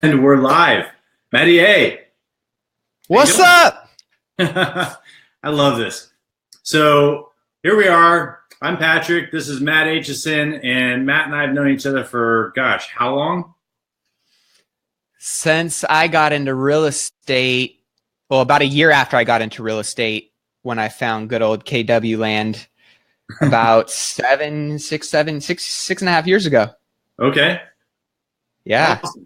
And we're live. Matty A. What's up? I love this. So here we are. I'm Patrick. This is Matt Aitchison. And Matt and I have known each other for, how long? Since I got into real estate, well, about a year after I got into real estate, when I found good old KW land about 6.5 years ago. Okay. Yeah. Awesome.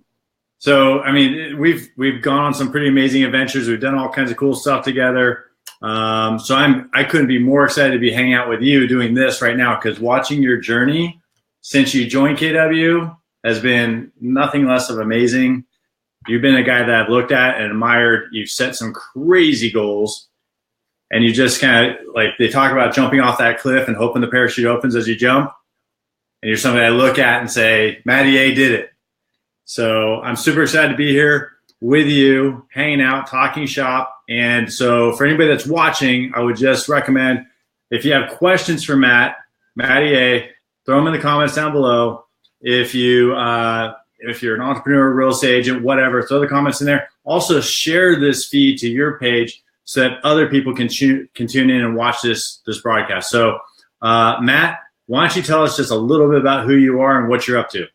So, I mean, we've gone on some pretty amazing adventures. We've done all kinds of cool stuff together. I couldn't be more excited to be hanging out with you doing this right now, because watching your journey since you joined KW has been nothing less of amazing. You've been a guy that I've looked at and admired. You've set some crazy goals, and you just kind of, like, they talk about jumping off that cliff and hoping the parachute opens as you jump. And you're somebody I look at and say, Matty A did it. So I'm super excited to be here with you, hanging out, talking shop. And so for anybody that's watching, I would just recommend, if you have questions for Matty A, throw them in the comments down below. If you're an entrepreneur, real estate agent, whatever, throw the comments in there. Also share this feed to your page so that other people can tune in and watch this broadcast. So Matt, why don't you tell us just a little bit about who you are and what you're up to?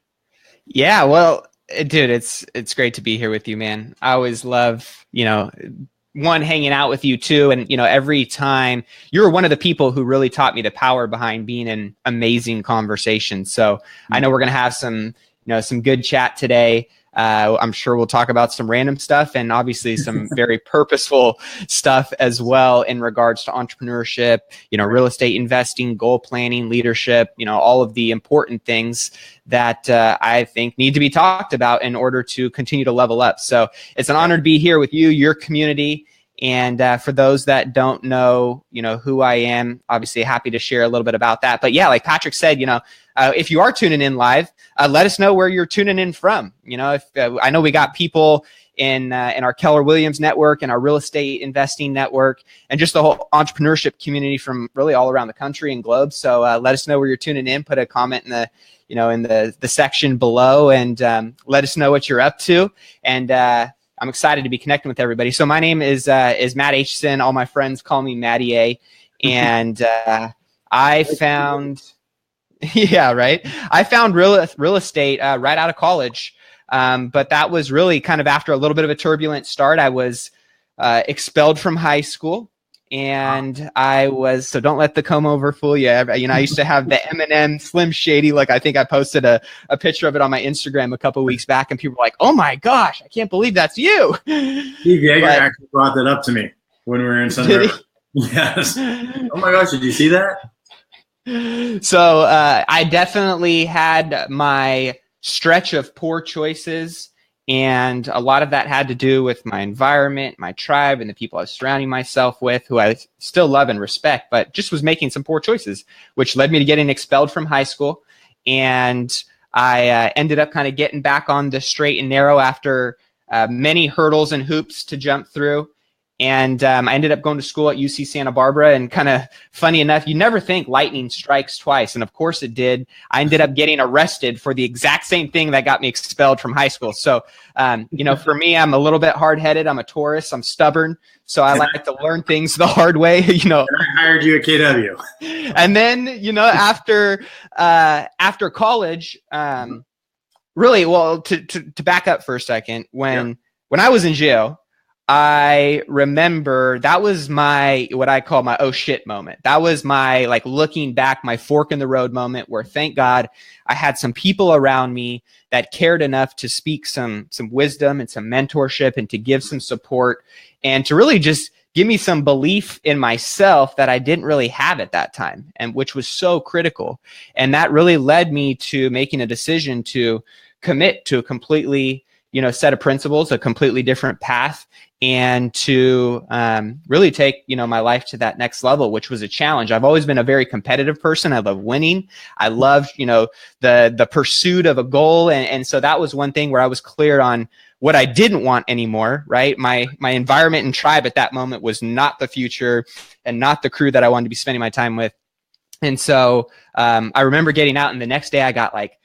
Yeah, well, dude, it's great to be here with you, man. I always love, hanging out with you too. And, every time you're one of the people who really taught me the power behind being in amazing conversations. So I know we're going to have some good chat today. I'm sure we'll talk about some random stuff and obviously some very purposeful stuff as well in regards to entrepreneurship, real estate investing, goal planning, leadership, all of the important things that I think need to be talked about in order to continue to level up. So it's an honor to be here with you, your community. And for those that don't know, who I am, obviously happy to share a little bit about that. But yeah, like Patrick said, if you are tuning in live, let us know where you're tuning in from. If I know we got people in our Keller Williams network and our real estate investing network and just the whole entrepreneurship community from really all around the country and globe. So let us know where you're tuning in. Put a comment in the section below and let us know what you're up to. And I'm excited to be connecting with everybody. So my name is Matt Aitchison. All my friends call me Matty A. And I found, I found real estate right out of college. But that was really kind of after a little bit of a turbulent start. I was expelled from high school. And so don't let the comb over fool you. I used to have the Eminem Slim Shady look. I think I posted a picture of it on my Instagram a couple of weeks back, and people were like, "Oh my gosh, I can't believe that's you." Steve Yeager actually brought that up to me when we were in Sun River. Yes. Oh my gosh, did you see that? So I definitely had my stretch of poor choices. And a lot of that had to do with my environment, my tribe, and the people I was surrounding myself with, who I still love and respect, but just was making some poor choices, which led me to getting expelled from high school. And I ended up kind of getting back on the straight and narrow after many hurdles and hoops to jump through. And I ended up going to school at UC Santa Barbara, and kind of funny enough, you never think lightning strikes twice. And of course it did. I ended up getting arrested for the exact same thing that got me expelled from high school. So, for me, I'm a little bit hard-headed. I'm a Taurus. I'm stubborn. So I like to learn things the hard way, And I hired you at KW. And then, after college, really, well, to back up for a second, when I was in jail, I remember that was what I call my oh shit moment. That was my, like, looking back, my fork in the road moment, where thank God I had some people around me that cared enough to speak some wisdom and some mentorship and to give some support and to really just give me some belief in myself that I didn't really have at that time, and which was so critical. And that really led me to making a decision to commit to a completely set of principles, a completely different path, and to really take, my life to that next level, which was a challenge. I've always been a very competitive person. I love winning. I love, the pursuit of a goal. And so that was one thing where I was clear on what I didn't want anymore, right? My environment and tribe at that moment was not the future and not the crew that I wanted to be spending my time with. And so I remember getting out, and the next day I got like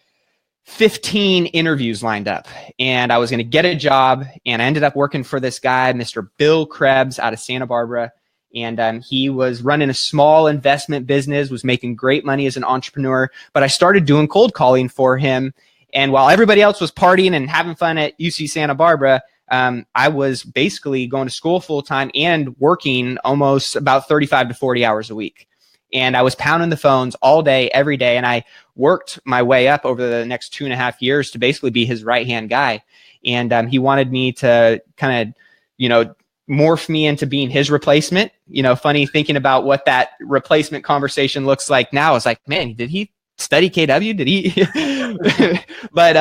15 interviews lined up, and I was going to get a job, and I ended up working for this guy, Mr. Bill Krebs, out of Santa Barbara. And he was running a small investment business, was making great money as an entrepreneur. But I started doing cold calling for him. And while everybody else was partying and having fun at UC Santa Barbara, I was basically going to school full time and working almost about 35 to 40 hours a week. And I was pounding the phones all day, every day. And I worked my way up over the next 2.5 years to basically be his right-hand guy. And he wanted me to kind of, morph me into being his replacement. Funny thinking about what that replacement conversation looks like now. I was like, man, did he study KW? Did he? But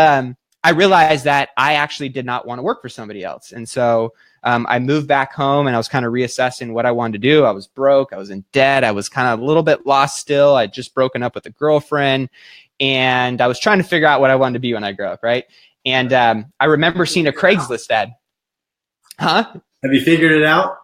I realized that I actually did not want to work for somebody else. And so I moved back home, and I was kind of reassessing what I wanted to do. I was broke. I was in debt. I was kind of a little bit lost still. I'd just broken up with a girlfriend, and I was trying to figure out what I wanted to be when I grew up, right? And I remember seeing a Craigslist ad. Huh? Have you figured it out?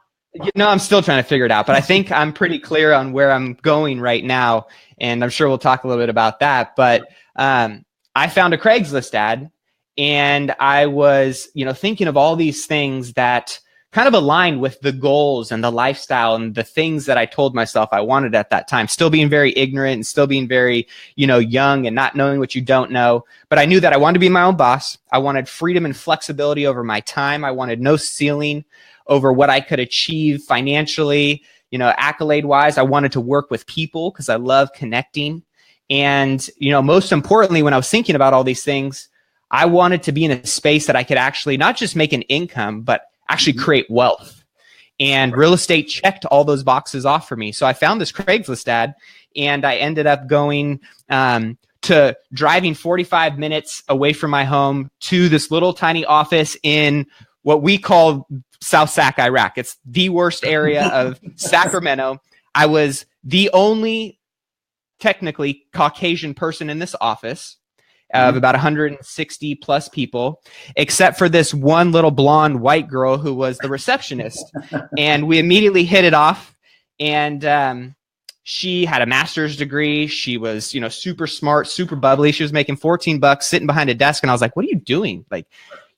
No, I'm still trying to figure it out, but I think I'm pretty clear on where I'm going right now, and I'm sure we'll talk a little bit about that. But I found a Craigslist ad, and I was, thinking of all these things that kind of aligned with the goals and the lifestyle and the things that I told myself I wanted at that time, still being very ignorant and still being very, young and not knowing what you don't know. But I knew that I wanted to be my own boss. I wanted freedom and flexibility over my time. I wanted no ceiling over what I could achieve financially, accolade wise. I wanted to work with people because I love connecting. And, most importantly, when I was thinking about all these things, I wanted to be in a space that I could actually not just make an income, but actually create wealth. And real estate checked all those boxes off for me. So I found this Craigslist ad, and I ended up going to driving 45 minutes away from my home to this little tiny office in what we call South Sac, Iraq. It's the worst area of Sacramento. I was the only technically Caucasian person in this office of about 160 plus people, except for this one little blonde white girl who was the receptionist. And we immediately hit it off. And she had a master's degree. She was, super smart, super bubbly. She was making $14 sitting behind a desk. And I was like, what are you doing? Like,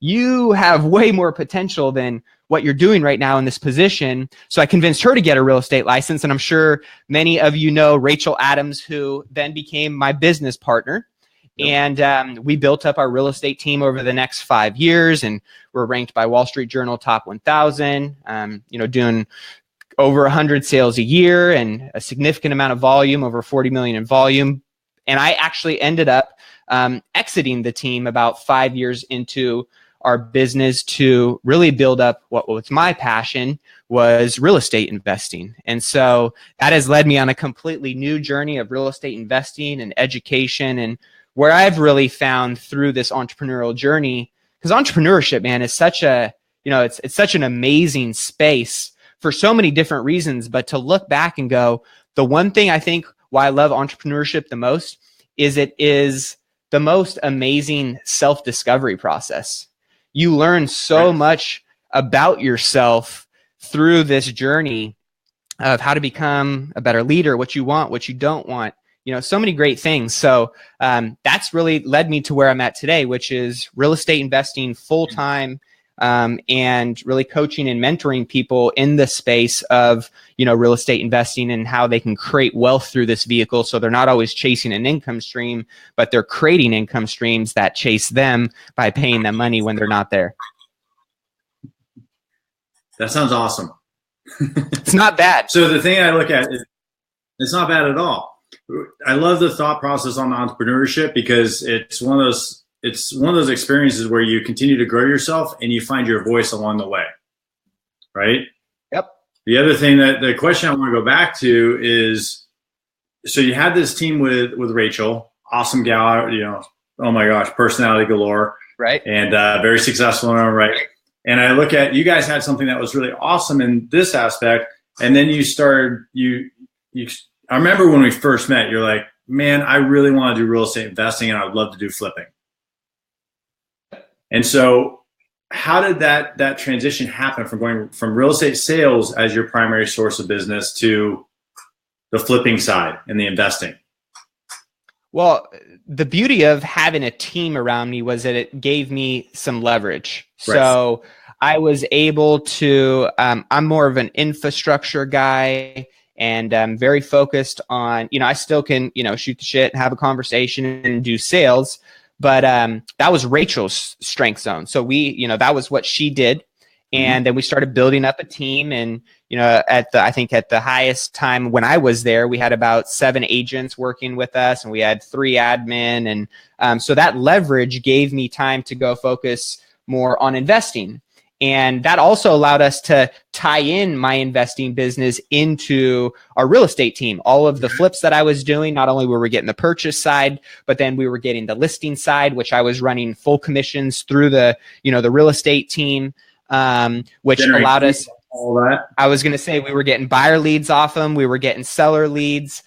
you have way more potential than what you're doing right now in this position. So I convinced her to get a real estate license. And I'm sure many of you know Rachel Adams, who then became my business partner. Yep. And we built up our real estate team over the next 5 years, and we're ranked by Wall Street Journal top 1,000, doing over 100 sales a year and a significant amount of volume, over 40 million in volume. And I actually ended up exiting the team about 5 years into our business to really build up what was my passion, was real estate investing. And so that has led me on a completely new journey of real estate investing and education, and where I've really found through this entrepreneurial journey, because entrepreneurship, man, is such a, it's such an amazing space for so many different reasons. But to look back and go, the one thing I think why I love entrepreneurship the most is it is the most amazing self-discovery process. You learn so much about yourself through this journey of how to become a better leader, what you want, what you don't want, so many great things. So that's really led me to where I'm at today, which is real estate investing full-time, and really coaching and mentoring people in the space of, real estate investing and how they can create wealth through this vehicle. So they're not always chasing an income stream, but they're creating income streams that chase them by paying them money when they're not there. That sounds awesome. It's not bad. So the thing I look at is it's not bad at all. I love the thought process on entrepreneurship because it's one of those experiences where you continue to grow yourself and you find your voice along the way, right? Yep. The other thing the question I want to go back to is, so you had this team with Rachel, awesome gal, oh my gosh, personality galore, right? And very successful in her own right. And I look at, you guys had something that was really awesome in this aspect, and then you started, I remember when we first met, you're like, man, I really want to do real estate investing and I would love to do flipping. And so how did that transition happen from going from real estate sales as your primary source of business to the flipping side and the investing? Well, the beauty of having a team around me was that it gave me some leverage. Right. So I was able to, I'm more of an infrastructure guy, and I'm very focused on, I still can, shoot the shit and have a conversation and do sales. But that was Rachel's strength zone. So that was what she did. And then we started building up a team. And, I think at the highest time when I was there, we had about 7 agents working with us, and we had 3 admin. And so that leverage gave me time to go focus more on investing. And that also allowed us to tie in my investing business into our real estate team. All of the flips that I was doing, not only were we getting the purchase side, but then we were getting the listing side, which I was running full commissions through the real estate team, which allowed us all that. I was going to say we were getting buyer leads off them. We were getting seller leads.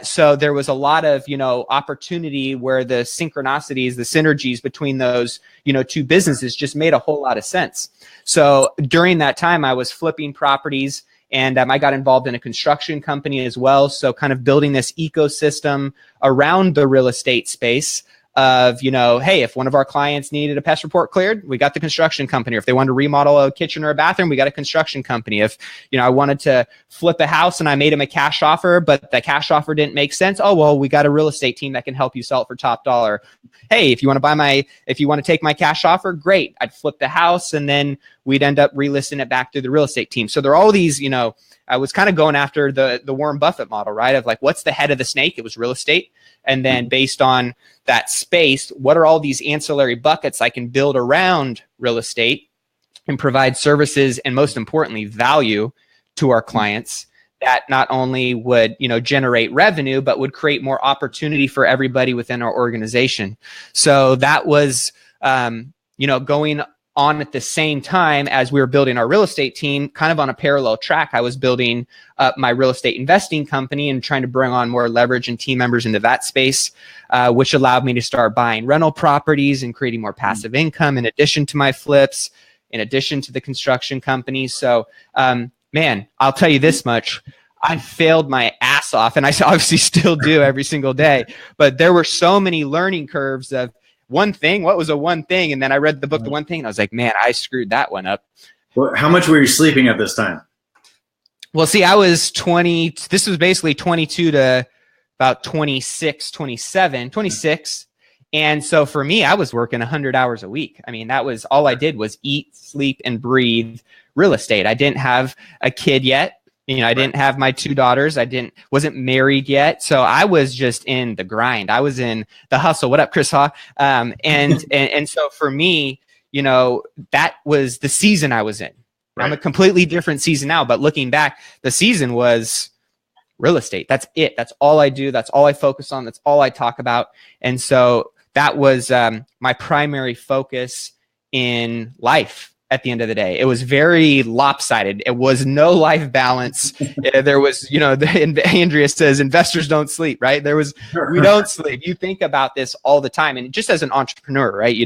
So there was a lot of, opportunity where the synchronicities, the synergies between those, 2 businesses just made a whole lot of sense. So during that time, I was flipping properties, and I got involved in a construction company as well. So kind of building this ecosystem around the real estate space of, hey, if one of our clients needed a pest report cleared, we got the construction company. Or if they wanted to remodel a kitchen or a bathroom, we got a construction company. If, I wanted to flip a house and I made them a cash offer, but the cash offer didn't make sense. Oh, well, we got a real estate team that can help you sell it for top dollar. Hey, if you want to take my cash offer, great. I'd flip the house, and then we'd end up relisting it back to the real estate team. So there are all these, I was kind of going after the Warren Buffett model, right? Of like, what's the head of the snake? It was real estate. And then based on that space, what are all these ancillary buckets I can build around real estate and provide services and, most importantly, value to our clients that not only would, generate revenue, but would create more opportunity for everybody within our organization. So that was, going on at the same time as we were building our real estate team, kind of on a parallel track. I was building up my real estate investing company and trying to bring on more leverage and team members into that space, which allowed me to start buying rental properties and creating more passive income in addition to my flips, in addition to the construction company. So, man, I'll tell you this much. I failed my ass off, and I obviously still do every single day, but there were so many learning curves of one thing. What was a one thing? And then I read the book, The One Thing, and I was like, man, I screwed that one up. Well, how much were you sleeping at this time? Well, see, I was 20. This was basically 22 to about 26. And so for me, I was working 100 hours a week. I mean, that was all I did was eat, sleep, and breathe real estate. I didn't have a kid yet. I didn't have my 2 daughters. Wasn't married yet. So I was just in the grind. I was in the hustle. What up, Chris Haw? And so for me, that was the season I was in. Right. I'm a completely different season now, but looking back, the season was real estate. That's it. That's all I do. That's all I focus on. That's all I talk about. And so that was my primary focus in life. At the end of the day, it was very lopsided. It was no life balance. There was, Andrea says investors don't sleep, right? We don't sleep. You think about this all the time. And just as an entrepreneur, right?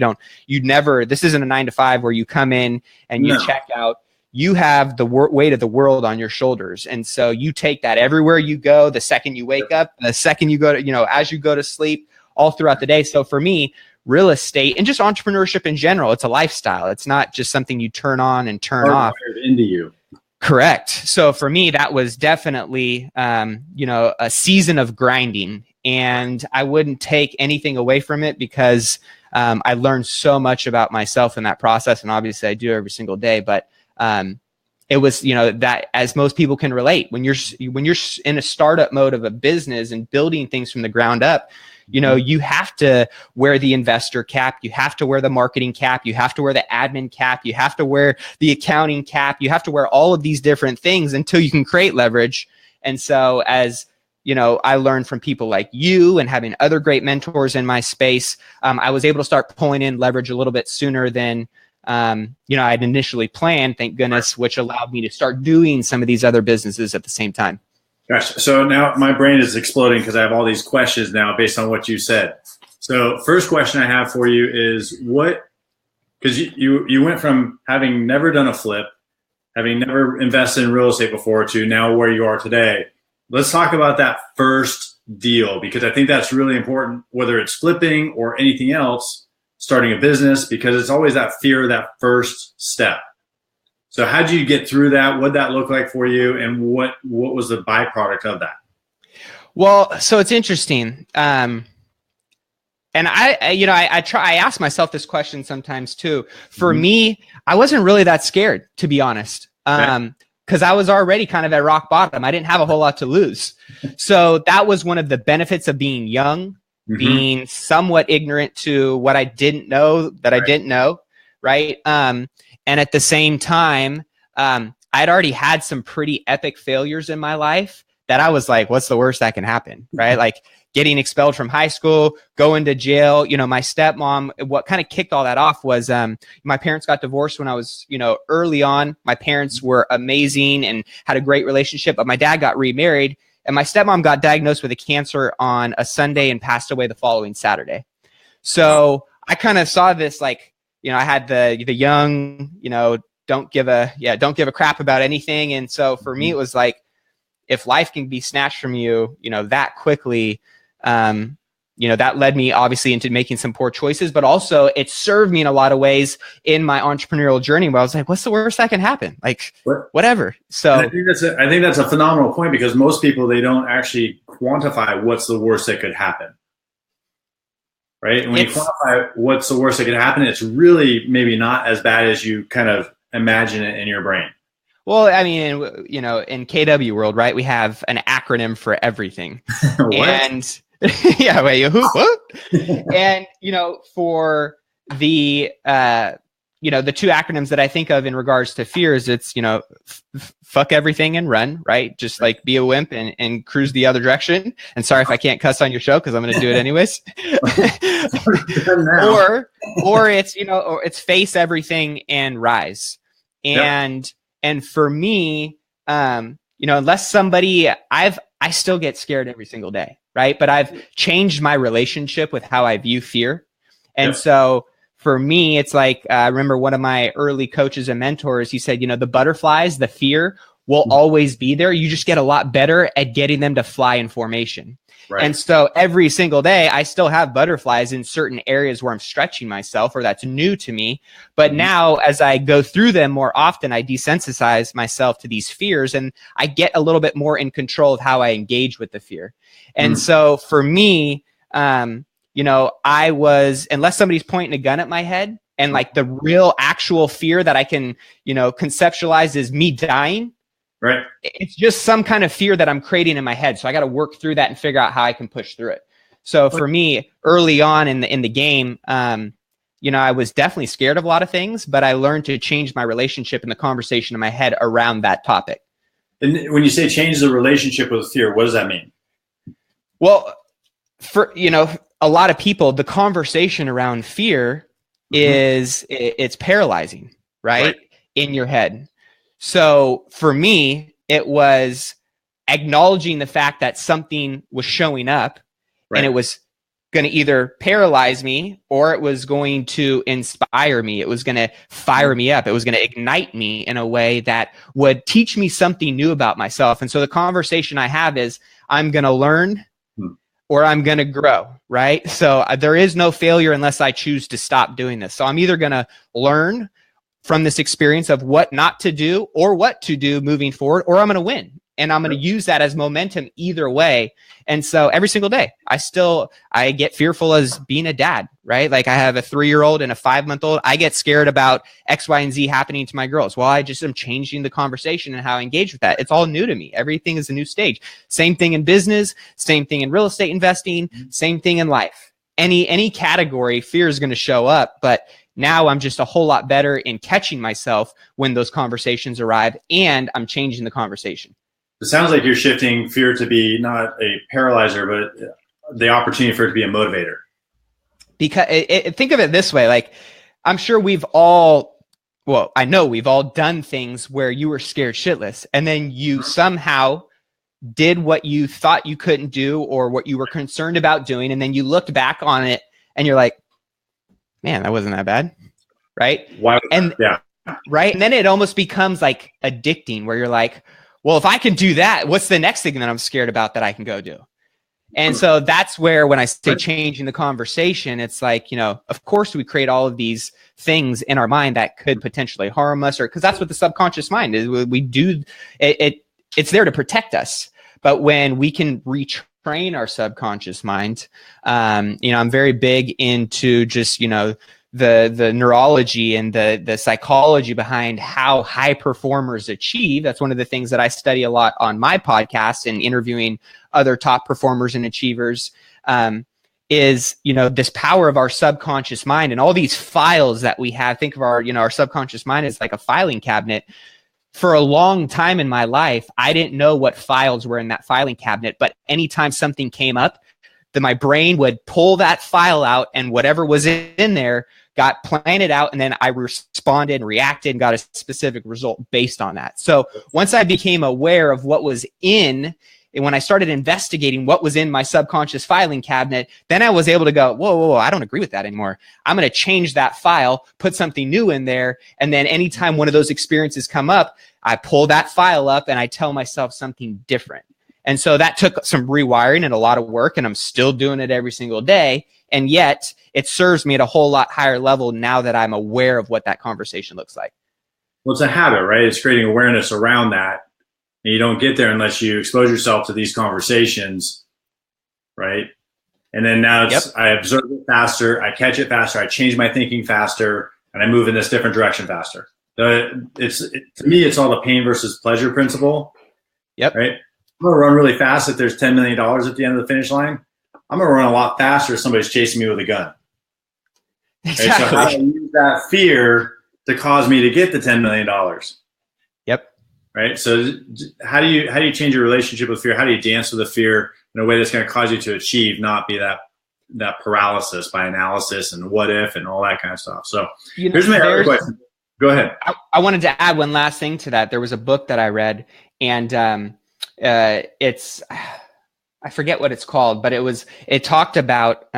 This isn't a 9 to 5 where you come in and you check out. You have the weight of the world on your shoulders. And so you take that everywhere you go, the second you wake up, the second you go to, as you go to sleep, all throughout the day. So for me, real estate and just entrepreneurship in general, it's a lifestyle. It's not just something you turn on and turn off. Into you. Correct. So for me, that was definitely, a season of grinding, and I wouldn't take anything away from it because I learned so much about myself in that process. And obviously I do every single day, but it was, that as most people can relate, when you're in a startup mode of a business and building things from the ground up, you have to wear the investor cap. You have to wear the marketing cap. You have to wear the admin cap. You have to wear the accounting cap. You have to wear all of these different things until you can create leverage. And so as I learned from people like you and having other great mentors in my space, I was able to start pulling in leverage a little bit sooner than I'd initially planned, thank goodness, which allowed me to start doing some of these other businesses at the same time. Gosh, so now my brain is exploding because I have all these questions now based on what you said. So first question I have for you is because you went from having never done a flip, having never invested in real estate before to now where you are today. Let's talk about that first deal, because I think that's really important, whether it's flipping or anything else, starting a business, because it's always that fear, that first step. So how did you get through that? What did that look like for you? And what was the byproduct of that? Well, so it's interesting. And I ask myself this question sometimes too. For me, I wasn't really that scared, to be honest. Because I was already kind of at rock bottom. I didn't have a whole lot to lose. So that was one of the benefits of being young, being somewhat ignorant to what I didn't know that I didn't know, right? And at the same time, I'd already had some pretty epic failures in my life that I was like, what's the worst that can happen, right? Like getting expelled from high school, going to jail. You know, my stepmom, what kind of kicked all that off was my parents got divorced when I was, early on. My parents were amazing and had a great relationship, but my dad got remarried, and my stepmom got diagnosed with a cancer on a Sunday and passed away the following Saturday. So I kind of saw this, like, I had the young, don't give a crap about anything. And so for me, it was like, if life can be snatched from you, that quickly, that led me obviously into making some poor choices, but also it served me in a lot of ways in my entrepreneurial journey where I was like, what's the worst that can happen? Like, whatever. So I think that's a phenomenal point, because most people, they don't actually quantify what's the worst that could happen. Right. And when you quantify what's the worst that could happen, it's really maybe not as bad as you kind of imagine it in your brain. Well, I mean, in KW world, right, we have an acronym for everything. And yeah, wait, what? And, for the, the two acronyms that I think of in regards to fears, it's, fuck everything and run, right? Just like be a wimp and cruise the other direction. And sorry if I can't cuss on your show, because I'm going to do it anyways. or it's, or it's face everything and rise. And for me, unless somebody, I still get scared every single day, right? But I've changed my relationship with how I view fear. And so for me, it's like, I remember one of my early coaches and mentors, he said, the butterflies, the fear will always be there. You just get a lot better at getting them to fly in formation. Right. And so every single day, I still have butterflies in certain areas where I'm stretching myself or that's new to me. But now as I go through them more often, I desensitize myself to these fears and I get a little bit more in control of how I engage with the fear. And so for me, I was, unless somebody's pointing a gun at my head and like the real actual fear that I can, conceptualize is me dying. Right. It's just some kind of fear that I'm creating in my head. So I got to work through that and figure out how I can push through it. So for me, early on in the game, I was definitely scared of a lot of things, but I learned to change my relationship and the conversation in my head around that topic. And when you say change the relationship with fear, what does that mean? Well, for, a lot of people, the conversation around fear is it's paralyzing, right? In your head. So for me, it was acknowledging the fact that something was showing up and it was going to either paralyze me or it was going to inspire me. It was going to fire me up. It was going to ignite me in a way that would teach me something new about myself. And so the conversation I have is I'm going to learn or I'm going to grow, right? So there is no failure unless I choose to stop doing this. So I'm either going to learn from this experience of what not to do or what to do moving forward, or I'm going to win. And I'm going to use that as momentum either way. And so every single day, I get fearful as being a dad, right? Like I have a 3-year-old and a 5-month-old. I get scared about X, Y, and Z happening to my girls. Well, I just am changing the conversation and how I engage with that. It's all new to me. Everything is a new stage. Same thing in business, same thing in real estate investing, same thing in life. Any category, fear is going to show up, but now I'm just a whole lot better in catching myself when those conversations arrive, and I'm changing the conversation. It sounds like you're shifting fear to be not a paralyzer, but the opportunity for it to be a motivator. Because think of it this way, like I'm sure I know we've all done things where you were scared shitless and then you somehow did what you thought you couldn't do or what you were concerned about doing. And then you looked back on it and you're like, man, that wasn't that bad. Right. Why? Yeah. Right. And then it almost becomes like addicting where you're like, well, if I can do that, what's the next thing that I'm scared about that I can go do? And so that's where, when I say changing the conversation, it's like, of course we create all of these things in our mind that could potentially harm us, or because that's what the subconscious mind is. We do it. It's there to protect us. But when we can retrain our subconscious mind, I'm very big into just, the neurology and the psychology behind how high performers achieve. That's one of the things that I study a lot on my podcast and interviewing other top performers and achievers, is, this power of our subconscious mind and all these files that we have. Think of our subconscious mind as like a filing cabinet. For a long time in my life, I didn't know what files were in that filing cabinet, but anytime something came up, my brain would pull that file out, and whatever was in there got planted out, and then I responded and reacted and got a specific result based on that. So once I became aware of what was in, and when I started investigating what was in my subconscious filing cabinet, then I was able to go, whoa, I don't agree with that anymore. I'm going to change that file, put something new in there, and then anytime one of those experiences come up, I pull that file up and I tell myself something different. And so that took some rewiring and a lot of work, and I'm still doing it every single day. And yet it serves me at a whole lot higher level now that I'm aware of what that conversation looks like. Well, it's a habit, right? It's creating awareness around that. And you don't get there unless you expose yourself to these conversations, right? And then now I observe it faster, I catch it faster, I change my thinking faster, and I move in this different direction faster. To me, it's all the pain versus pleasure principle. Yep. Right? I'm going to run really fast if there's $10 million at the end of the finish line. I'm going to run a lot faster if somebody's chasing me with a gun. Exactly. Right? So how do I use that fear to cause me to get the $10 million? Yep. Right. So how do you change your relationship with fear? How do you dance with the fear in a way that's going to cause you to achieve, not be that paralysis by analysis and what if and all that kind of stuff? So here's my other question. Go ahead. I wanted to add one last thing to that. There was a book that I read, and it's, I forget what it's called, but it talked about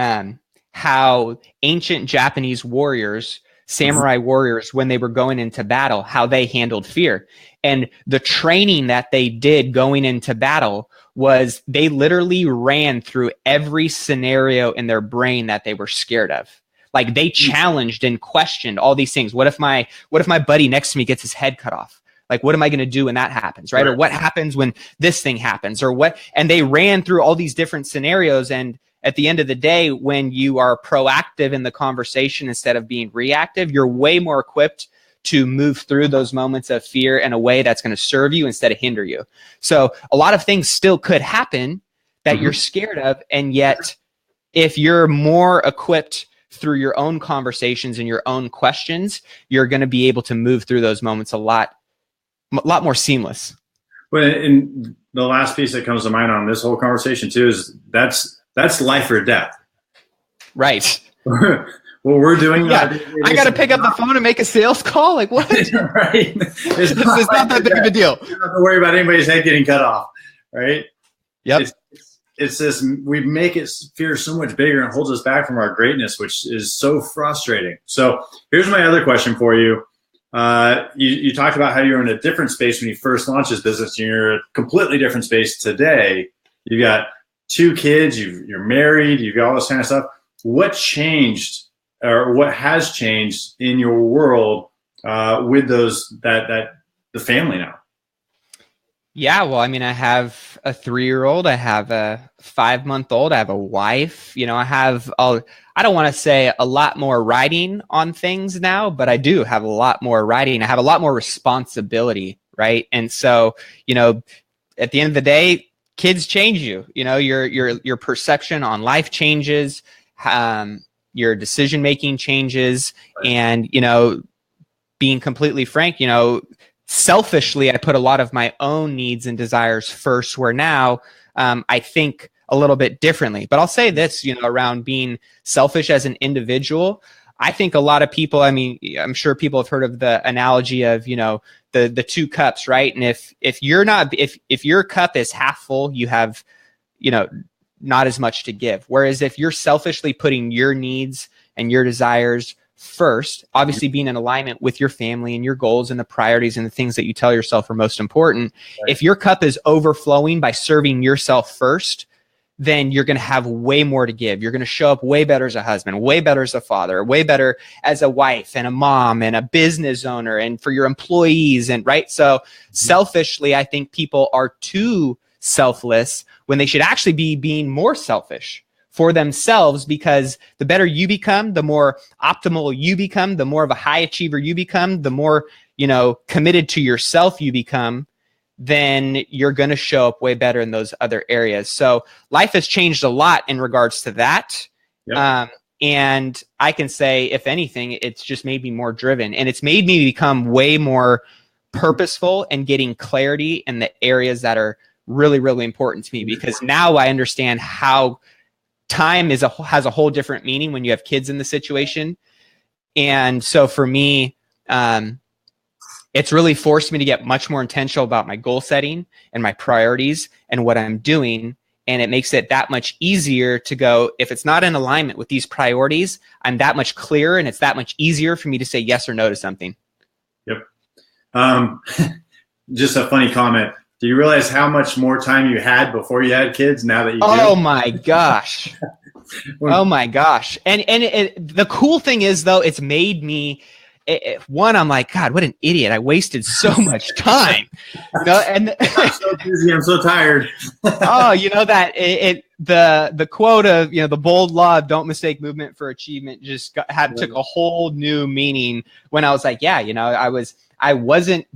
how ancient Japanese warriors, samurai warriors, when they were going into battle, how they handled fear. And the training that they did going into battle was they literally ran through every scenario in their brain that they were scared of. Like they challenged and questioned all these things. What if my buddy next to me gets his head cut off? Like, what am I going to do when that happens? Right. Or what happens when this thing happens, or what? And they ran through all these different scenarios. And at the end of the day, when you are proactive in the conversation instead of being reactive, you're way more equipped to move through those moments of fear in a way that's going to serve you instead of hinder you. So a lot of things still could happen that you're scared of. And yet, if you're more equipped through your own conversations and your own questions, you're going to be able to move through those moments a lot more seamless. Well, and the last piece that comes to mind on this whole conversation too is that's life or death. Right. What we're doing. Yeah. I got to pick up the phone and make a sales call. Like what? Right. It's not that big of a deal. You don't have to worry about anybody's head getting cut off. Right. Yep. It's this, we make it fear so much bigger and holds us back from our greatness, which is so frustrating. So here's my other question for you. You talked about how you were in a different space when you first launched this business, and you're in a completely different space today. You've got 2 kids, you're married, you've got all this kind of stuff. What changed, or what has changed in your world with the family now? Yeah, well, I mean, I have a 3-year-old, I have a 5-month-old, I have a wife. I have I don't want to say a lot more riding on things now, but I do have a lot more riding. I have a lot more responsibility, right? And so, at the end of the day, kids change you. Your perception on life changes, your decision making changes, and being completely frank, selfishly, I put a lot of my own needs and desires first, where now I think a little bit differently. But I'll say this, around being selfish as an individual, I think a lot of people, I mean, I'm sure people have heard of the analogy of, the 2 cups, right? And if your cup is half full, you have, not as much to give. Whereas if you're selfishly putting your needs and your desires first, obviously being in alignment with your family and your goals and the priorities and the things that you tell yourself are most important. Right. If your cup is overflowing by serving yourself first, then you're going to have way more to give. You're going to show up way better as a husband, way better as a father, way better as a wife and a mom and a business owner and for your employees. And right. So selfishly, I think people are too selfless when they should actually be being more selfish for themselves, because the better you become, the more optimal you become, the more of a high achiever you become, the more, committed to yourself you become, then you're going to show up way better in those other areas. So life has changed a lot in regards to that. Yep. And I can say, if anything, it's just made me more driven, and it's made me become way more purposeful and getting clarity in the areas that are really, really important to me, because now I understand how time has a whole different meaning when you have kids in the situation. And so for me, it's really forced me to get much more intentional about my goal setting and my priorities and what I'm doing. And it makes it that much easier to go, if it's not in alignment with these priorities, I'm that much clearer, and it's that much easier for me to say yes or no to something. Yep. Just a funny comment. Do you realize how much more time you had before you had kids now that you do? Oh my gosh. Oh my gosh. And the cool thing is, though, it's made me, one, I'm like, God, what an idiot. I wasted so much time. And I'm so busy, I'm so tired. The quote of, the bold law of don't mistake movement for achievement just took a whole new meaning when I was like, I wasn't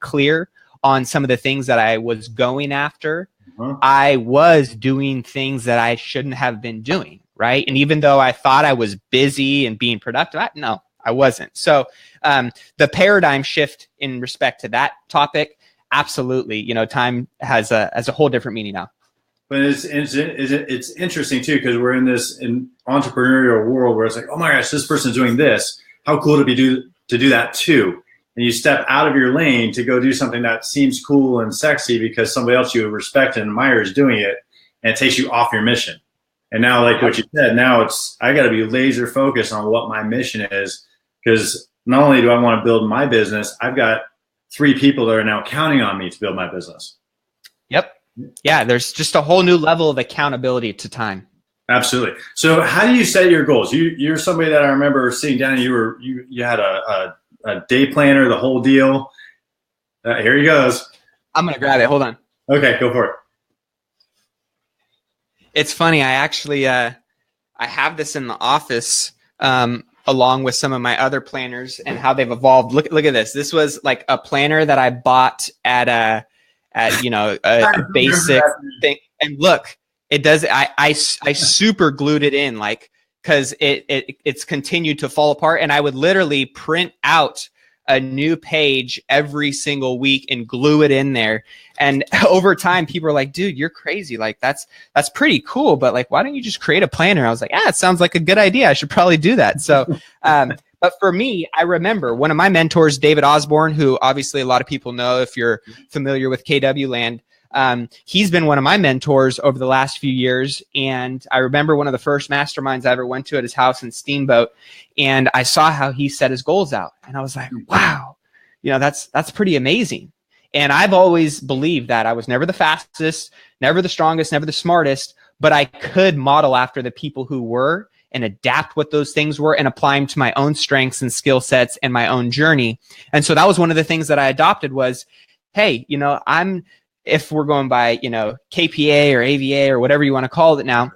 clear on some of the things that I was going after. I was doing things that I shouldn't have been doing. Right. And even though I thought I was busy and being productive, no, I wasn't. So the paradigm shift in respect to that topic, absolutely. Time has a whole different meaning now. But it's interesting too, because we're in this entrepreneurial world where it's like, oh my gosh, this person's doing this. How cool to do that too. And you step out of your lane to go do something that seems cool and sexy because somebody else you respect and admire is doing it, and it takes you off your mission. And now, like what you said, now I got to be laser focused on what my mission is, because not only do I want to build my business, I've got 3 people that are now counting on me to build my business. Yep. Yeah, there's just a whole new level of accountability to time. Absolutely. So how do you set your goals? You're somebody that I remember sitting down and you had a day planner, the whole deal. Here he goes. I'm going to grab it. Hold on. Okay, go for it. It's funny. I actually, I have this in the office along with some of my other planners and how they've evolved. Look at this. This was like a planner that I bought at a basic thing. And look, it does. I super glued it in, like, because it's continued to fall apart, and I would literally print out a new page every single week and glue it in there. And over time, people are like, dude, you're crazy. Like, that's pretty cool, but like, why don't you just create a planner? I was like, it sounds like a good idea. I should probably do that. So, but for me, I remember one of my mentors, David Osborne, who obviously a lot of people know if you're familiar with KW Land. He's been one of my mentors over the last few years. And I remember one of the first masterminds I ever went to at his house in Steamboat. And I saw how he set his goals out. And I was like, wow, that's pretty amazing. And I've always believed that I was never the fastest, never the strongest, never the smartest, but I could model after the people who were and adapt what those things were and apply them to my own strengths and skill sets and my own journey. And so that was one of the things that I adopted was, hey, if we're going by, KPA or AVA or whatever you want to call it now,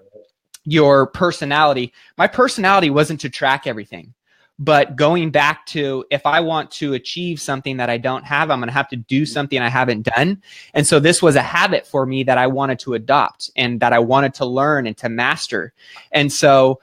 your personality, my personality wasn't to track everything, but going back to, if I want to achieve something that I don't have, I'm going to have to do something I haven't done. And so this was a habit for me that I wanted to adopt and that I wanted to learn and to master. And so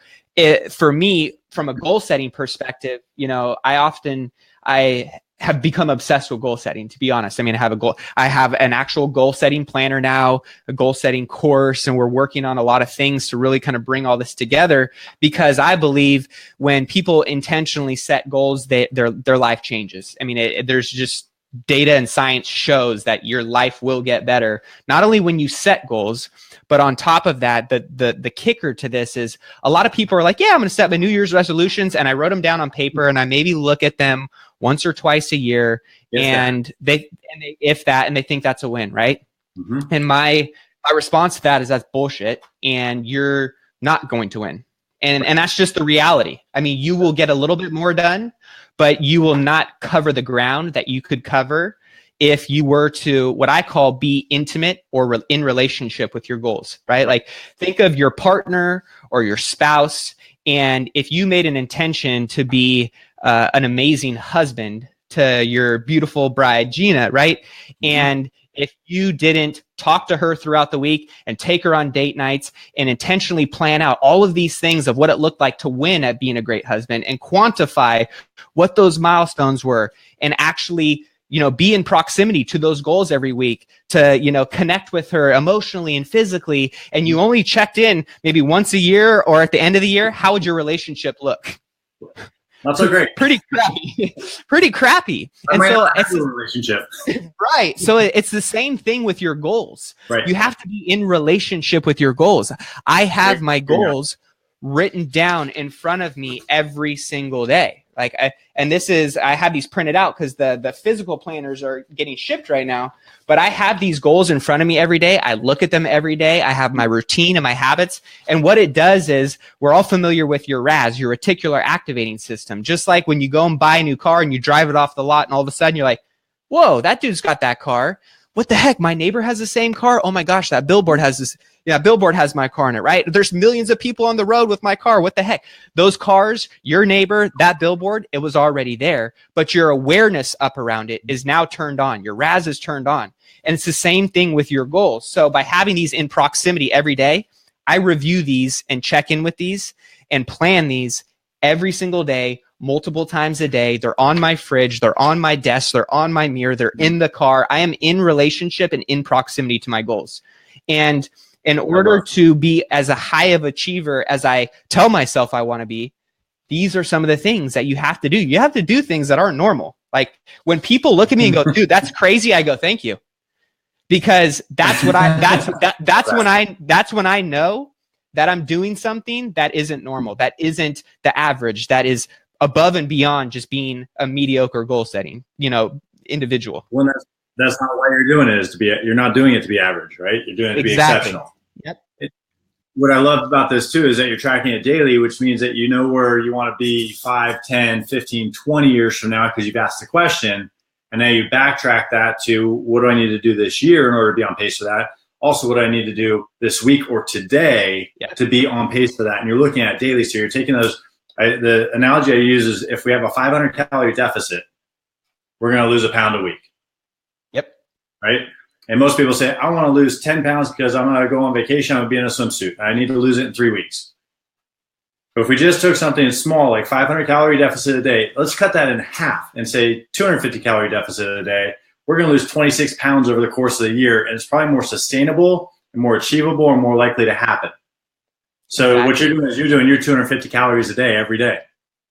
for me, from a goal setting perspective, I have become obsessed with goal setting, to be honest. I mean, I have an actual goal setting planner now, a goal setting course, and we're working on a lot of things to really kind of bring all this together, because I believe when people intentionally set goals, their life changes. I mean, there's just data and science shows that your life will get better, not only when you set goals, but on top of that, the kicker to this is a lot of people are like, yeah, I'm going to set my New Year's resolutions. And I wrote them down on paper and I maybe look at them once or twice a year, and they think that's a win, right? Mm-hmm. And my My response to that is that's bullshit, and you're not going to win. And that's just the reality. I mean, you will get a little bit more done, but you will not cover the ground that you could cover if you were to, what I call, be intimate or in relationship with your goals, right? Like, think of your partner or your spouse, and if you made an intention to be an amazing husband to your beautiful bride, Gina, right? And if you didn't talk to her throughout the week and take her on date nights and intentionally plan out all of these things of what it looked like to win at being a great husband and quantify what those milestones were and actually, be in proximity to those goals every week to, connect with her emotionally and physically, and you only checked in maybe once a year or at the end of the year, how would your relationship look? Not so great. Pretty crappy. And so it's a relationship. Right. So it's the same thing with your goals. Right. You have to be in relationship with your goals. I have my goals written down in front of me every single day. I have these printed out because the physical planners are getting shipped right now, but I have these goals in front of me every day. I look at them every day. I have my routine and my habits. And what it does is, we're all familiar with your RAS, your reticular activating system. Just like when you go and buy a new car and you drive it off the lot and all of a sudden you're like, whoa, that dude's got that car. What the heck? My neighbor has the same car. Oh my gosh, that billboard has this. Yeah, billboard has my car in it, right? There's millions of people on the road with my car. What the heck? Those cars, your neighbor, that billboard, it was already there, but your awareness up around it is now turned on. Your RAS is turned on. And it's the same thing with your goals. So by having these in proximity every day, I review these and check in with these and plan these every single day, multiple times a day. They're on my fridge. They're on my desk. They're on my mirror. They're in the car. I am in relationship and in proximity to my goals. And in order to be as a high of achiever as I tell myself I want to be, these are some of the things that you have to do. You have to do things that aren't normal. Like, when people look at me and go, dude, that's crazy, I go, thank you. Because that's when I know that I'm doing something that isn't normal, that isn't the average, that is above and beyond just being a mediocre goal setting, individual. Well, that's not why you're doing it. You're not doing it to be average, right? You're doing it to be exceptional. Yep. What I love about this too is that you're tracking it daily, which means that you know where you want to be 5, 10, 15, 20 years from now, because you've asked the question. And now you backtrack that to, what do I need to do this year in order to be on pace for that? Also, what do I need to do this week or today to be on pace for that? And you're looking at daily. So you're taking those. The analogy I use is, if we have a 500 calorie deficit, we're going to lose a pound a week. Yep. Right. And most people say, I want to lose 10 pounds because I'm going to go on vacation. I'm going to be in a swimsuit. I need to lose it in 3 weeks. But if we just took something small, like 500 calorie deficit a day, let's cut that in half and say 250 calorie deficit a day. We're going to lose 26 pounds over the course of the year. And it's probably more sustainable and more achievable and more likely to happen. So What you're doing is you're doing your 250 calories a day, every day.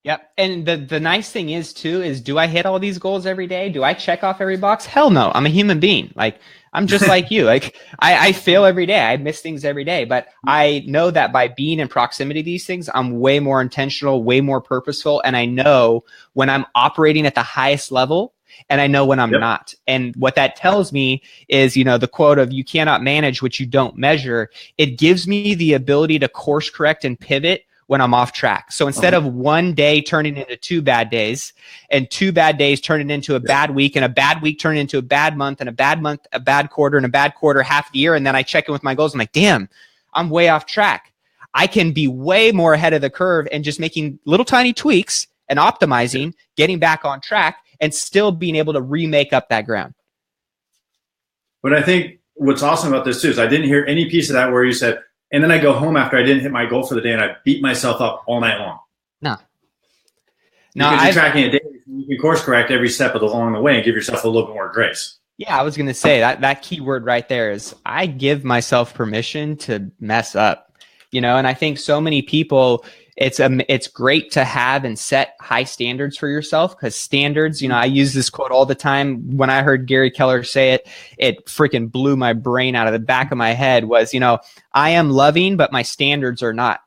Yep. And the nice thing is do I hit all these goals every day? Do I check off every box? Hell no. I'm a human being. Like, I'm just like you. Like, I fail every day. I miss things every day. But I know that by being in proximity to these things, I'm way more intentional, way more purposeful. And I know when I'm operating at the highest level, and I know when I'm not. And what that tells me is, the quote of, you cannot manage what you don't measure. It gives me the ability to course correct and pivot when I'm off track. So instead of one day turning into 2 bad days, and 2 bad days turning into a bad week, and a bad week turning into a bad month, and a bad month, a bad quarter, and a bad quarter, half the year, and then I check in with my goals, I'm like, damn, I'm way off track. I can be way more ahead of the curve and just making little tiny tweaks and optimizing, getting back on track, and still being able to remake up that ground. But I think what's awesome about this too is I didn't hear any piece of that where you said, and then I go home after I didn't hit my goal for the day and I beat myself up all night long. No. Because you're tracking it daily, you can course correct every step along the way and give yourself a little bit more grace. Yeah, I was going to say that key word right there is, I give myself permission to mess up, and I think so many people, it's great to have and set high standards for yourself, because standards, I use this quote all the time. When I heard Gary Keller say it, it freaking blew my brain out of the back of my head, was, I am loving, but my standards are not.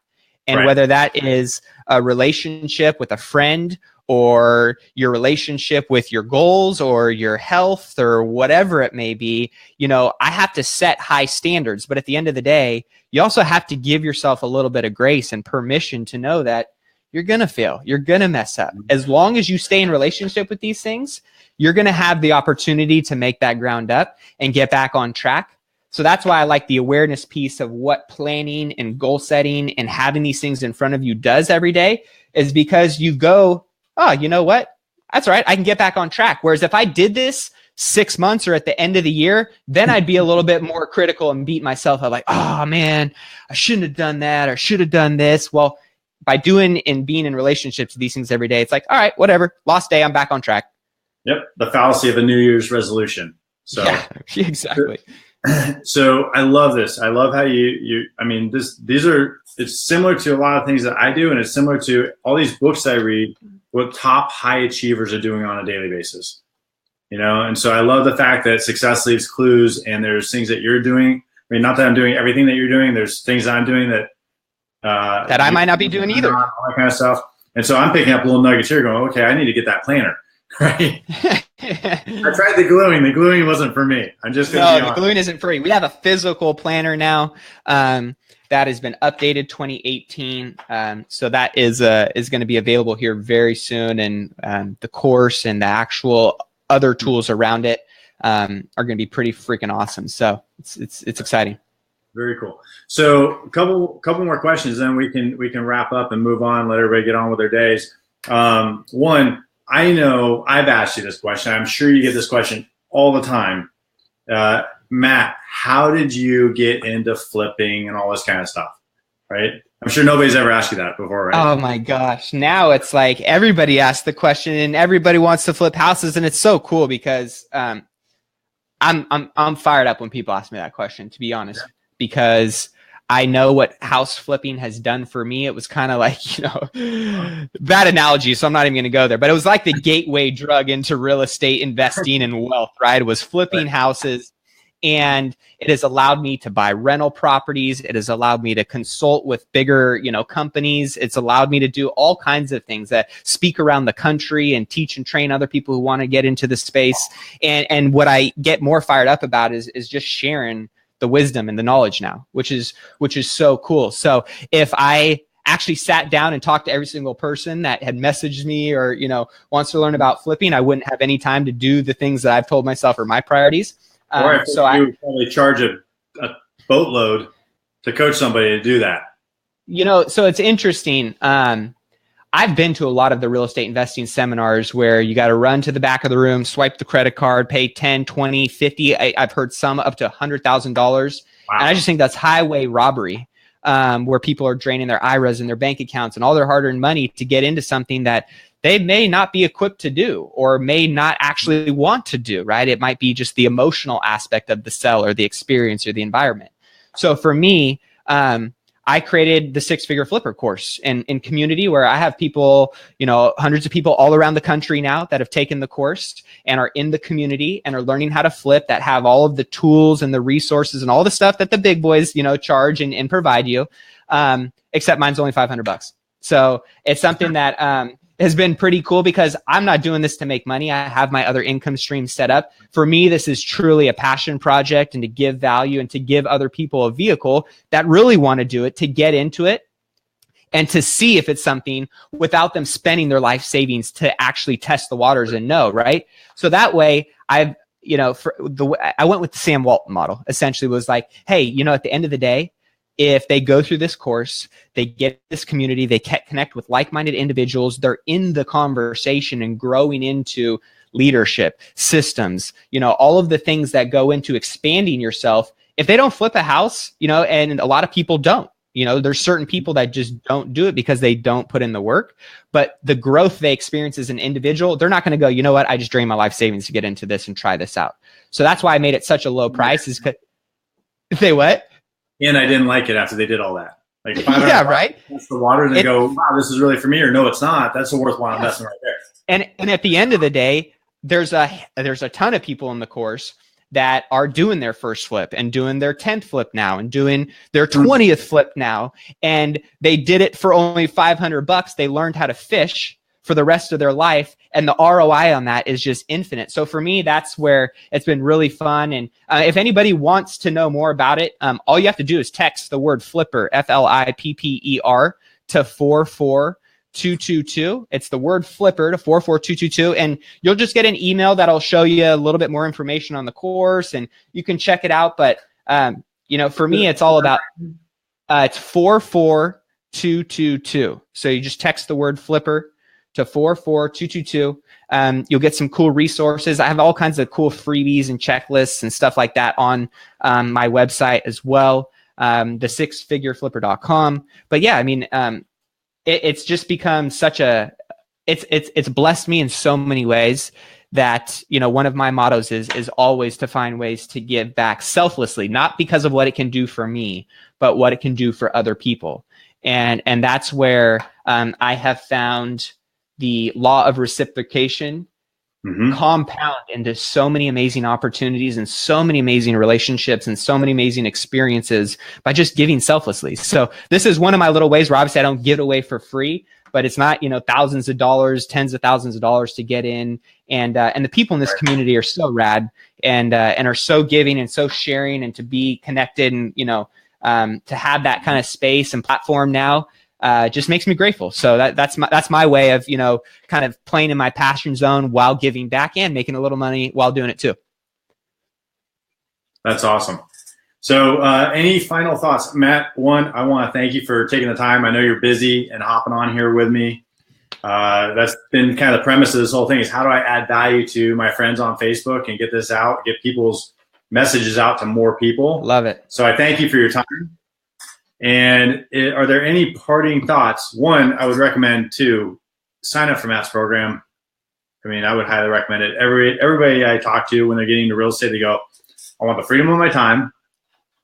And whether that is a relationship with a friend or your relationship with your goals or your health or whatever it may be, I have to set high standards. But at the end of the day, you also have to give yourself a little bit of grace and permission to know that you're going to fail. You're going to mess up. As long as you stay in relationship with these things, you're going to have the opportunity to make that ground up and get back on track. So that's why I like the awareness piece of what planning and goal setting and having these things in front of you does every day, is because you go, oh, you know what? That's all right. I can get back on track. Whereas if I did this 6 months or at the end of the year, then I'd be a little bit more critical and beat myself up like, oh man, I shouldn't have done that or should have done this. Well, by doing and being in relationships with these things every day, it's like, all right, whatever, lost day, I'm back on track. Yep. The fallacy of a New Year's resolution. So yeah, exactly. So I love this. I love how it's similar to a lot of things that I do. And it's similar to all these books I read, what top high achievers are doing on a daily basis, And so I love the fact that success leaves clues, and there's things that you're doing. I mean, not that I'm doing everything that you're doing. There's things that I'm doing that I might not be doing either. All that kind of stuff. And so I'm picking up little nuggets here going, okay, I need to get that planner. Right. I tried the gluing. The gluing wasn't for me. I'm just going to be honest. The gluing isn't free. We have a physical planner now that has been updated 2018. So that is going to be available here very soon. And the course and the actual other tools around it are going to be pretty freaking awesome. So it's exciting. Very cool. So a couple more questions, then we can wrap up and move on, let everybody get on with their days. One, I know I've asked you this question. I'm sure you get this question all the time. Matt, how did you get into flipping and all this kind of stuff? Right? I'm sure nobody's ever asked you that before, right? Oh my gosh. Now it's like everybody asks the question and everybody wants to flip houses, and it's so cool because I'm fired up when people ask me that question, to be honest. Yeah. Because I know what house flipping has done for me. It was kind of like, bad analogy, so I'm not even going to go there. But it was like the gateway drug into real estate investing and wealth, right? It was flipping houses, and it has allowed me to buy rental properties. It has allowed me to consult with bigger, companies. It's allowed me to do all kinds of things, that speak around the country and teach and train other people who want to get into the space. And what I get more fired up about is just sharing the wisdom and the knowledge now, which is so cool. So if I actually sat down and talked to every single person that had messaged me or, wants to learn about flipping, I wouldn't have any time to do the things that I've told myself are my priorities. Or you would probably charge a boatload to coach somebody to do that. So it's interesting. I've been to a lot of the real estate investing seminars where you got to run to the back of the room, swipe the credit card, pay 10, 20, 50. I've heard some up to $100,000. Wow. And I just think that's highway robbery, where people are draining their IRAs and their bank accounts and all their hard-earned money to get into something that they may not be equipped to do or may not actually want to do, right? It might be just the emotional aspect of the sell or the experience or the environment. So for me, I created the 6-Figure Flipper course in community, where I have people, hundreds of people all around the country now that have taken the course and are in the community and are learning how to flip, that have all of the tools and the resources and all the stuff that the big boys, charge and provide you. Except mine's only $500. So it's something that, has been pretty cool, because I'm not doing this to make money. I have my other income streams set up. For me, this is truly a passion project, and to give value and to give other people a vehicle that really want to do it, to get into it and to see if it's something without them spending their life savings to actually test the waters and know, right? So that way I went with the Sam Walton model. Essentially was like, hey, at the end of the day, if they go through this course, they get this community, they connect with like-minded individuals, they're in the conversation and growing into leadership, systems, all of the things that go into expanding yourself. If they don't flip a house, and a lot of people don't, there's certain people that just don't do it because they don't put in the work, but the growth they experience as an individual, they're not going to go, you know what, I just drained my life savings to get into this and try this out. So that's why I made it such a low price, is because they what? And I didn't like it after they did all that. Like, yeah, right. That's the water, and they go, wow, this is really for me, or no, it's not. That's a worthwhile investment right there. And at the end of the day, there's a ton of people in the course that are doing their first flip and doing their 10th flip now and doing their 20th flip now. And they did it for only $500. They learned how to fish for the rest of their life. And the ROI on that is just infinite. So for me, that's where it's been really fun. And if anybody wants to know more about it, all you have to do is text the word flipper, FLIPPER, to 44222. It's the word flipper to 44222. And you'll just get an email that'll show you a little bit more information on the course and you can check it out. But, for me, it's all about, it's 44222. So you just text the word flipper to 44222. You'll get some cool resources. I have all kinds of cool freebies and checklists and stuff like that on my website as well, the6figureflipper.com. But yeah, I mean, it's just become such a, it's blessed me in so many ways that, one of my mottos is always to find ways to give back selflessly, not because of what it can do for me, but what it can do for other people. And that's where I have found the law of reciprocation compound into so many amazing opportunities and so many amazing relationships and so many amazing experiences by just giving selflessly. So this is one of my little ways where obviously I don't give it away for free, but it's not, thousands of dollars, tens of thousands of dollars to get in. And the people in this community are so rad and are so giving and so sharing and to be connected and, to have that kind of space and platform now. Just makes me grateful. So that's my way of, kind of playing in my passion zone while giving back and making a little money while doing it too. That's awesome. So any final thoughts, Matt? One, I want to thank you for taking the time. I know you're busy and hopping on here with me. That's been kind of the premise of this whole thing is how do I add value to my friends on Facebook and get this out, get people's messages out to more people. Love it. So I thank you for your time. And are there any parting thoughts? One, I would recommend to sign up for Matt's program. I mean, I would highly recommend it. Everybody I talk to when they're getting into real estate, they go, I want the freedom of my time.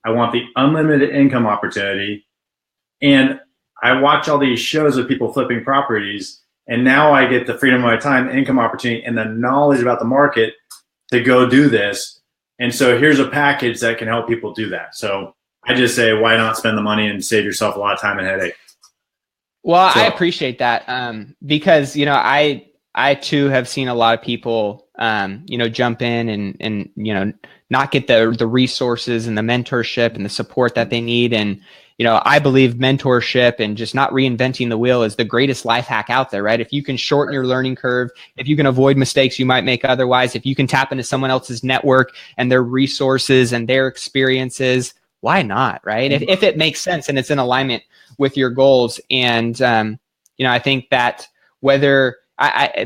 I want the unlimited income opportunity. And I watch all these shows of people flipping properties. And now I get the freedom of my time, income opportunity, and the knowledge about the market to go do this. And so here's a package that can help people do that. So I just say, why not spend the money and save yourself a lot of time and headache? Well, I appreciate that because, I too have seen a lot of people, jump in and not get the resources and the mentorship and the support that they need. And, I believe mentorship and just not reinventing the wheel is the greatest life hack out there, right? If you can shorten your learning curve, if you can avoid mistakes you might make otherwise, if you can tap into someone else's network and their resources and their experiences, why not, right? If it makes sense and it's in alignment with your goals. And, I think that whether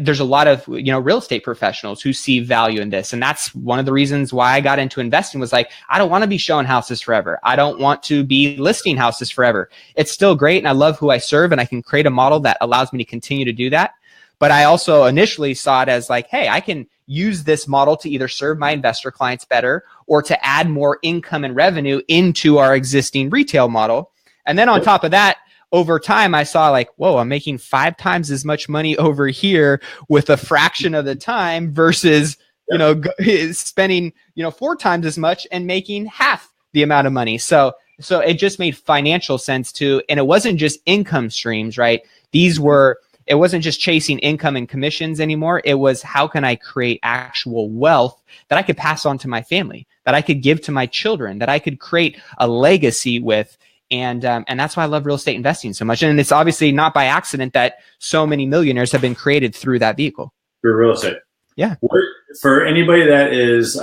there's a lot of, real estate professionals who see value in this. And that's one of the reasons why I got into investing was like, I don't want to be showing houses forever. I don't want to be listing houses forever. It's still great. And I love who I serve and I can create a model that allows me to continue to do that. But I also initially saw it as like, hey, I can use this model to either serve my investor clients better or to add more income and revenue into our existing retail model. And then on top of that, over time, I saw like, whoa, I'm making 5 times as much money over here with a fraction of the time versus, spending, 4 times as much and making half the amount of money. So it just made financial sense too. And it wasn't just income streams, right? It wasn't just chasing income and commissions anymore. It was how can I create actual wealth that I could pass on to my family, that I could give to my children, that I could create a legacy with. And that's why I love real estate investing so much. And it's obviously not by accident that so many millionaires have been created through that vehicle. For real estate. Yeah. For anybody that is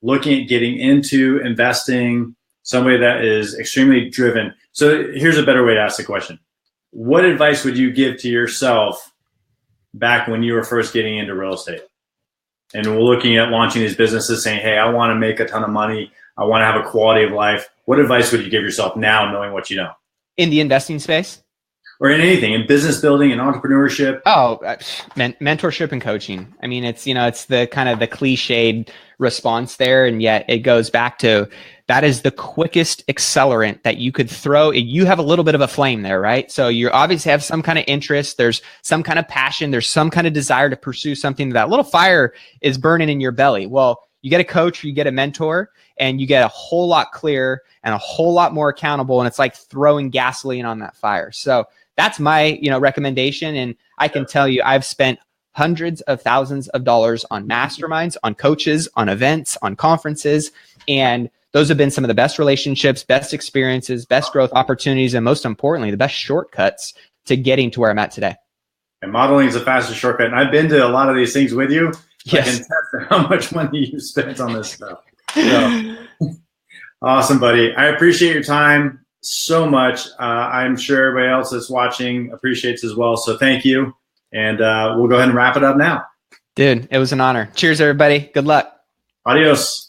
looking at getting into investing, somebody that is extremely driven. So here's a better way to ask the question. What advice would you give to yourself back when you were first getting into real estate? And we're looking at launching these businesses saying, hey, I want to make a ton of money. I want to have a quality of life. What advice would you give yourself now knowing what you know? In the investing space? Or in anything, in business building and entrepreneurship? Oh, mentorship and coaching. I mean, it's the kind of the cliched response there. And yet it goes back to that is the quickest accelerant that you could throw. You have a little bit of a flame there, right? So you obviously have some kind of interest. There's some kind of passion. There's some kind of desire to pursue something. That little fire is burning in your belly. Well, you get a coach, you get a mentor, and you get a whole lot clearer and a whole lot more accountable. And it's like throwing gasoline on that fire. So that's my, recommendation. And I can tell you, I've spent hundreds of thousands of dollars on masterminds, on coaches, on events, on conferences. And those have been some of the best relationships, best experiences, best growth opportunities, and most importantly, the best shortcuts to getting to where I'm at today. And modeling is the fastest shortcut. And I've been to a lot of these things with you. Yes. I can test how much money you spent on this stuff. So, awesome, buddy. I appreciate your time so much. I'm sure everybody else that's watching appreciates as well. So thank you. And we'll go ahead and wrap it up now. Dude, it was an honor. Cheers, everybody. Good luck. Adios.